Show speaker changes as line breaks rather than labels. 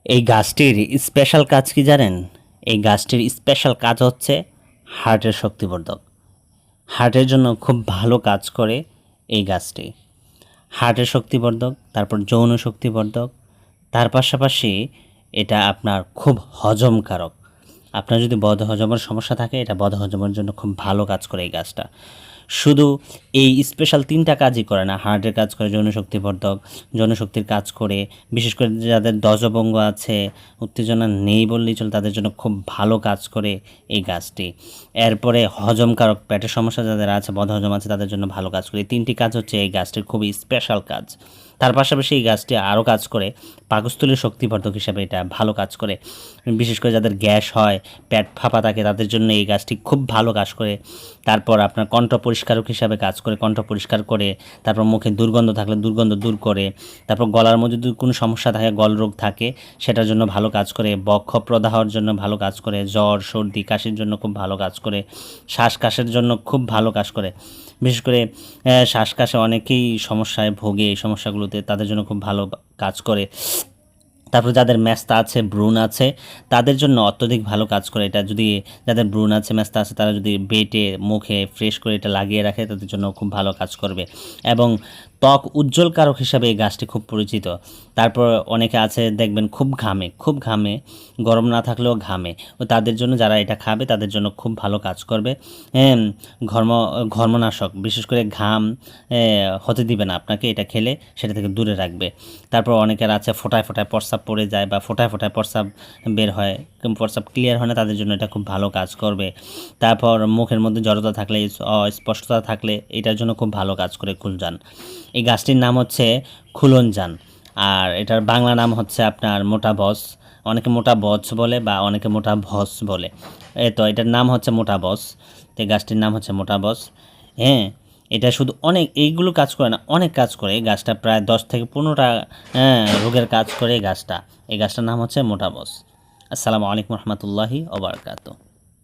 এই গাছটির স্পেশাল কাজ কি জানেন? এই গাছটির স্পেশাল কাজ হচ্ছে হার্টের শক্তিবর্ধক। হার্টের জন্য খুব ভালো কাজ করে এই গাছটি। হার্টের শক্তিবর্ধক, তারপর যৌন শক্তিবর্ধক, তার পাশাপাশি এটা আপনার খুব হজমকারক। আপনার যদি বদহজমের সমস্যা থাকে, এটা বদহজমের জন্য খুব ভালো কাজ করে এই গাছটা। শুধু এই স্পেশাল 3টা কাজই করে না, হার্টের কাজ করে, যৌন শক্তিবর্ধক, যৌনশক্তির কাজ করে, বিশেষ করে যাদের ধ্বজভঙ্গ আছে, উত্তেজনা নেই বললেই চলে, তাদের জন্য খুব ভালো কাজ করে এই গাছটি। এরপরে হজমকারক, পেটের সমস্যা যাদের আছে, বদহজম আছে, তাদের জন্য ভালো কাজ করে। এই 3টি কাজ হচ্ছে এই গাছটির খুবই স্পেশাল কাজ। তার পাশাপাশি এই গাছটি আরও কাজ করে পাকস্থলীর শক্তিবর্ধক হিসাবে, এটা ভালো কাজ করে। বিশেষ করে যাদের গ্যাস হয়, পেট ফাঁপা থাকে, তাদের জন্য এই গাছটি খুব ভালো কাজ করে। তারপর আপনার কণ্ঠ পরিষ্কারক হিসাবে কাজ করে, কণ্ঠ পরিষ্কার করে। তারপর মুখে দুর্গন্ধ থাকলে দুর্গন্ধ দূর করে। তারপর গলার মধ্যে যদি কোনো সমস্যা থাকে, গলরোগ থাকে, সেটার জন্য ভালো কাজ করে। বক্ষ প্রদাহর জন্য ভালো কাজ করে। জ্বর, সর্দি, কাশির জন্য খুব ভালো কাজ করে। শ্বাসকাশের জন্য খুব ভালো কাজ করে। বিশেষ করে শ্বাসকাশে অনেকেই সমস্যায় ভোগে, এই সমস্যাগুলোতে তাদের জন্য খুব ভালো কাজ করে। তারপর যাদের ম্যাস্তা আছে, ব্রণ আছে, তাদের জন্য অত্যধিক ভালো কাজ করে এটা। যদি যাদের ব্রণ আছে, ম্যাস্তা আছে, তারা যদি বেটে মুখে ফ্রেশ করে এটা লাগিয়ে রাখে, তাদের জন্য খুব ভালো কাজ করবে। এবং ত্বক উজ্জ্বলকারক হিসাবে এই গাছটি খুব পরিচিত। তারপর অনেকে আছে দেখবেন খুব ঘামে, গরম না থাকলেও ঘামে, ও তাদের জন্য, যারা এটা খাবে তাদের জন্য খুব ভালো কাজ করবে। ঘর্মনাশক, বিশেষ করে ঘাম হতে দিবে না আপনাকে, এটা খেলে সেটা থেকে দূরে রাখবে। তারপর অনেকের আছে ফোঁটায় ফোঁটায় প্রস্রাব পড়ে যায়, বা ফোঁটায় ফোঁটায় প্রস্রাব বের হয়, প্রস্রাব ক্লিয়ার হয় না, তাদের জন্য এটা খুব ভালো কাজ করবে। তারপর মুখের মধ্যে জড়তা থাকলে, স্পষ্টতা থাকলে, এটার জন্য খুব ভালো কাজ করে খুলজান। এই গাছটির নাম হচ্ছে খুলনজান, আর এটার বাংলা নাম হচ্ছে আপনার মোটা বস। অনেকে মোটা বস বলে, বা অনেকে মোটা ভস বলে। তো এটার নাম হচ্ছে মোটা বস। তো এই গাছটির নাম হচ্ছে মোটা বস। হ্যাঁ, এটা শুধু এইগুলো কাজ করে না, অনেক কাজ করে এই গাছটা। প্রায় 10 থেকে 15টা রোগের কাজ করে এই গাছটা। এই গাছটার নাম হচ্ছে মোটা বস। আসসালামু আলাইকুম রহমতুল্লাহি ওয়া বারাকাতুহু।